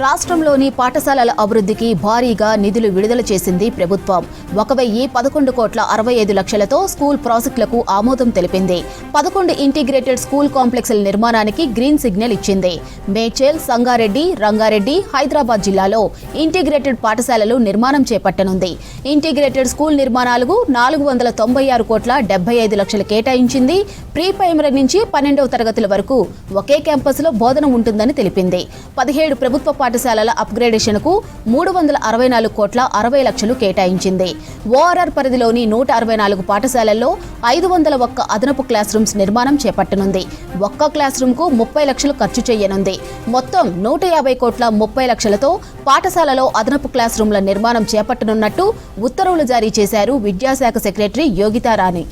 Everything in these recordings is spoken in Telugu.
రాష్ట్రంలోని పాఠశాలల అభివృద్ధికి భారీగా నిధులు విడుదల చేసింది ప్రభుత్వం. 1,011,65 లక్షలతో స్కూల్ ప్రాజెక్టులకు ఆమోదం తెలిపింది. 11 ఇంటిగ్రేటెడ్ స్కూల్ కాంప్లెక్స్ల నిర్మాణానికి గ్రీన్ సిగ్నల్ ఇచ్చింది. మేడ్చల్, సంగారెడ్డి, రంగారెడ్డి, హైదరాబాద్ జిల్లాలో ఇంటిగ్రేటెడ్ పాఠశాలలు నిర్మాణం చేపట్టనుంది. ఇంటిగ్రేటెడ్ స్కూల్ నిర్మాణాలకు 496,75 లక్షలు కేటాయించింది. ప్రీ ప్రైమరీ నుంచి 12వ తరగతుల వరకు ఒకే క్యాంపస్లో బోధన ఉంటుందని తెలిపింది. 17 ప్రభుత్వ పాఠశాలల అప్గ్రేడేషన్కు 364,60 లక్షలు కేటాయించింది. ఓఆర్ఆర్ పరిధిలోని 164 పాఠశాలల్లో 501 అదనపు క్లాస్ రూమ్స్ నిర్మాణం చేపట్టనుంది. ఒక్క క్లాస్ రూమ్కు 30 లక్షలు ఖర్చు చేయనుంది. మొత్తం 150,30 లక్షలతో పాఠశాలలో అదనపు క్లాస్ రూమ్ల నిర్మాణం చేపట్టనున్నట్టు ఉత్తర్వులు జారీ చేశారు విద్యాశాఖ సెక్రటరీ యోగితారాణి.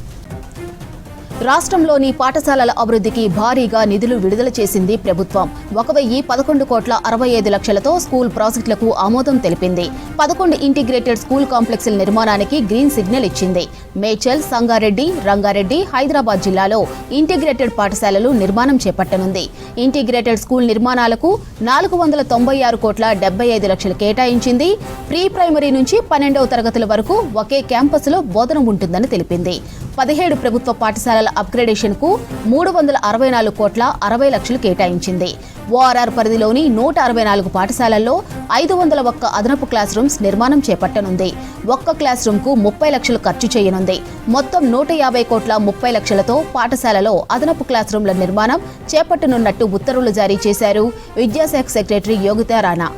రాష్ట్రంలోని పాఠశాలల అభివృద్ధికి భారీగా నిధులు విడుదల చేసింది ప్రభుత్వం. 1,011,65 లక్షలతో స్కూల్ ప్రాజెక్టులకు ఆమోదం తెలిపింది. 11 ఇంటిగ్రేటెడ్ స్కూల్ కాంప్లెక్స్ల నిర్మాణానికి గ్రీన్ సిగ్నల్ ఇచ్చింది. మేడ్చల్, సంగారెడ్డి, రంగారెడ్డి, హైదరాబాద్ జిల్లాలో ఇంటిగ్రేటెడ్ పాఠశాలలు నిర్మాణం చేపట్టనుంది. ఇంటిగ్రేటెడ్ స్కూల్ నిర్మాణాలకు 496,75 లక్షలు కేటాయించింది. ప్రీ ప్రైమరీ నుంచి 12వ తరగతుల వరకు ఒకే క్యాంపస్లో బోధన ఉంటుందని తెలిపింది. 17 ప్రభుత్వ పాఠశాలల అప్గ్రేడేషన్ కు 364,60 లక్షలు కేటాయించింది. ఓఆర్ఆర్ పరిధిలోని 164 పాఠశాలల్లో 501 అదనపు క్లాస్ రూమ్స్ నిర్మాణం చేపట్టనుంది. ఒక్క క్లాస్ రూమ్ కు 30 లక్షలు ఖర్చు చేయనుంది. మొత్తం 150,30 లక్షలతో పాఠశాలలో అదనపు క్లాస్ రూమ్ల నిర్మాణం చేపట్టనున్నట్టు ఉత్తర్వులు జారీ చేశారు విద్యాశాఖ సెక్రటరీ యోగితారాణి.